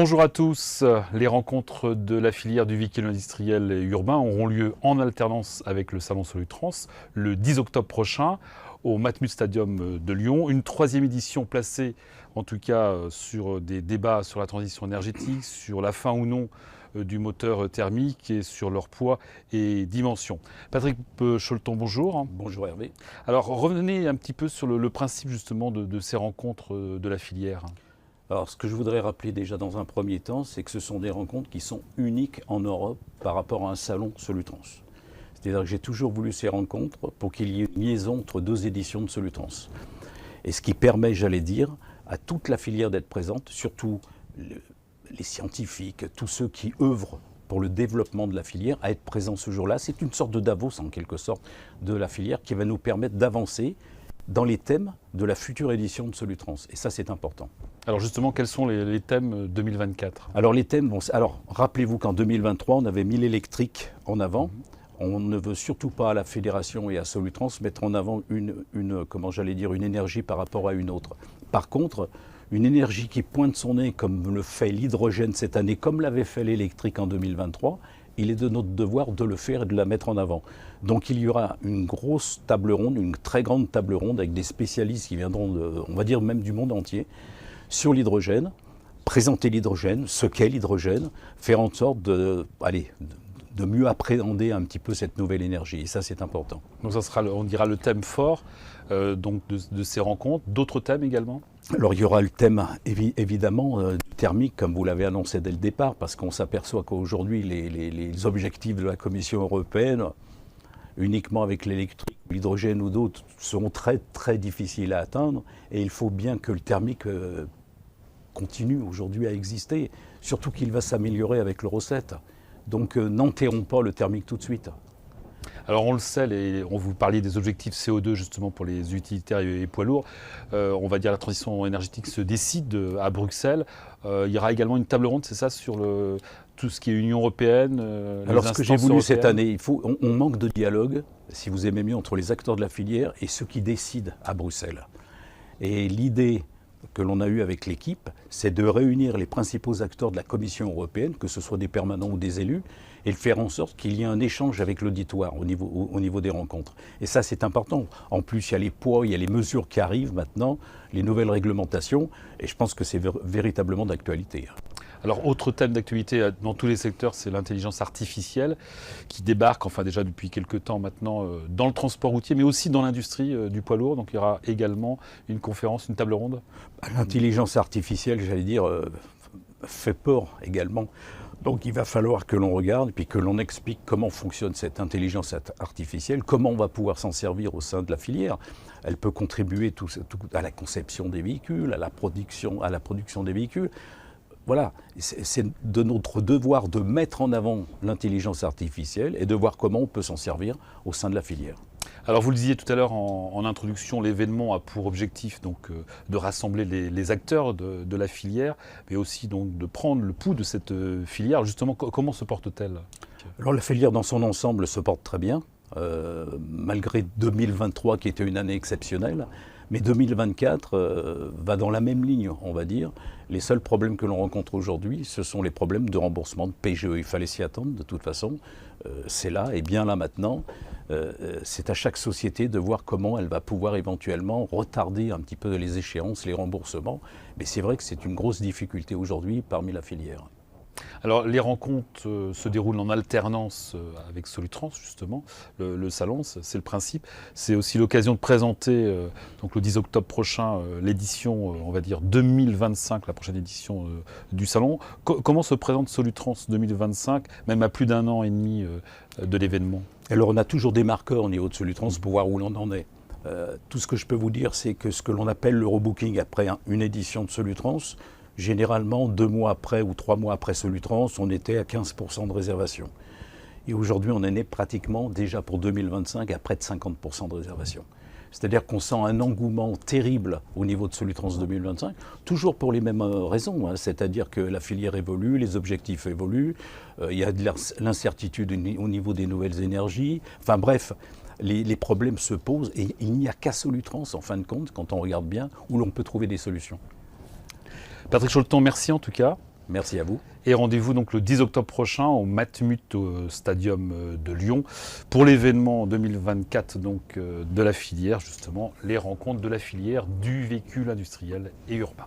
Bonjour à tous. Les rencontres de la filière du véhicule industriel et urbain auront lieu en alternance avec le salon Solutrans le 10 octobre prochain au Matmut Stadium de Lyon. Une troisième édition placée en tout cas sur des débats sur la transition énergétique, sur la fin ou non du moteur thermique et sur leur poids et dimension. Patrick Cholton, bonjour. Bonjour Hervé. Alors revenez un petit peu sur le principe justement de ces rencontres de la filière. Alors, ce que je voudrais rappeler déjà dans un premier temps, c'est que ce sont des rencontres qui sont uniques en Europe par rapport à un salon Solutrans. C'est-à-dire que j'ai toujours voulu ces rencontres pour qu'il y ait une liaison entre deux éditions de Solutrans. Et ce qui permet, j'allais dire, à toute la filière d'être présente, surtout les scientifiques, tous ceux qui œuvrent pour le développement de la filière, à être présents ce jour-là. C'est une sorte de Davos, en quelque sorte, de la filière qui va nous permettre d'avancer dans les thèmes de la future édition de Solutrans. Et ça, c'est important. Alors justement, quels sont les thèmes 2024 ? Alors les thèmes, rappelez-vous qu'en 2023, on avait mis l'électrique en avant. On ne veut surtout pas à la fédération et à Solutrans mettre en avant une énergie par rapport à une autre. Par contre, une énergie qui pointe son nez, comme le fait l'hydrogène cette année, comme l'avait fait l'électrique en 2023, il est de notre devoir de le faire et de la mettre en avant. Donc il y aura une grosse table ronde, une très grande table ronde avec des spécialistes qui viendront, on va dire même du monde entier, sur l'hydrogène, présenter l'hydrogène, ce qu'est l'hydrogène, faire en sorte de mieux appréhender un petit peu cette nouvelle énergie. Et ça, c'est important. Donc ça sera, on dira, le thème fort donc de ces rencontres. D'autres thèmes également ? Alors il y aura le thème évidemment thermique, comme vous l'avez annoncé dès le départ, parce qu'on s'aperçoit qu'aujourd'hui les objectifs de la Commission européenne, uniquement avec l'électrique, l'hydrogène ou d'autres, seront très très difficiles à atteindre. Et il faut bien que le thermique continue aujourd'hui à exister, surtout qu'il va s'améliorer avec l'Euro 7. Donc n'enterrons pas le thermique tout de suite. Alors on le sait, on vous parlait des objectifs CO2 justement pour les utilitaires et poids lourds. On va dire la transition énergétique se décide à Bruxelles. Il y aura également une table ronde, c'est ça, sur tout ce qui est Union européenne. Alors ce que j'ai voulu cette année, on manque de dialogue, si vous aimez mieux, entre les acteurs de la filière et ceux qui décident à Bruxelles. Et l'idée que l'on a eue avec l'équipe, c'est de réunir les principaux acteurs de la Commission européenne, que ce soit des permanents ou des élus, et de faire en sorte qu'il y ait un échange avec l'auditoire au niveau des rencontres. Et ça, c'est important. En plus, il y a les poids, il y a les mesures qui arrivent maintenant, les nouvelles réglementations, et je pense que c'est véritablement d'actualité. Alors, autre thème d'actualité dans tous les secteurs, c'est l'intelligence artificielle qui débarque, enfin déjà depuis quelques temps maintenant, dans le transport routier, mais aussi dans l'industrie du poids lourd. Donc il y aura également une conférence, une table ronde. L'intelligence artificielle, j'allais dire, fait peur également. Donc il va falloir que l'on regarde et puis que l'on explique comment fonctionne cette intelligence artificielle, comment on va pouvoir s'en servir au sein de la filière. Elle peut contribuer à la conception des véhicules, à la production des véhicules. Voilà, c'est de notre devoir de mettre en avant l'intelligence artificielle et de voir comment on peut s'en servir au sein de la filière. Alors vous le disiez tout à l'heure en introduction, l'événement a pour objectif donc, de rassembler les acteurs de la filière, mais aussi donc, de prendre le pouls de cette filière. Justement, comment se porte-t-elle ? Alors la filière dans son ensemble se porte très bien, malgré 2023 qui était une année exceptionnelle. Mais 2024 va dans la même ligne, on va dire. Les seuls problèmes que l'on rencontre aujourd'hui, ce sont les problèmes de remboursement de PGE. Il fallait s'y attendre de toute façon. C'est là et bien là maintenant. C'est à chaque société de voir comment elle va pouvoir éventuellement retarder un petit peu les échéances, les remboursements. Mais c'est vrai que c'est une grosse difficulté aujourd'hui parmi la filière. Alors les rencontres se déroulent en alternance avec Solutrans justement, le salon, c'est le principe. C'est aussi l'occasion de présenter donc le 10 octobre prochain l'édition, on va dire 2025, la prochaine édition du salon. Comment se présente Solutrans 2025, même à plus d'un an et demi de l'événement ? Alors on a toujours des marqueurs au niveau de Solutrans pour voir où l'on en est. Tout ce que je peux vous dire, c'est que ce que l'on appelle l'Eurobooking après une édition de Solutrans, généralement, 2 mois après ou 3 mois après Solutrans, on était à 15% de réservation. Et aujourd'hui, on en est pratiquement déjà pour 2025 à près de 50% de réservation. C'est-à-dire qu'on sent un engouement terrible au niveau de Solutrans 2025, toujours pour les mêmes raisons. C'est-à-dire que la filière évolue, les objectifs évoluent, il y a de l'incertitude au niveau des nouvelles énergies. Enfin bref, les problèmes se posent et il n'y a qu'à Solutrans, en fin de compte, quand on regarde bien, où l'on peut trouver des solutions. Patrick Cholton, merci en tout cas. Merci à vous. Et rendez-vous donc le 10 octobre prochain au Matmut Stadium de Lyon pour l'événement 2024 donc, de la filière, justement, les rencontres de la filière du véhicule industriel et urbain.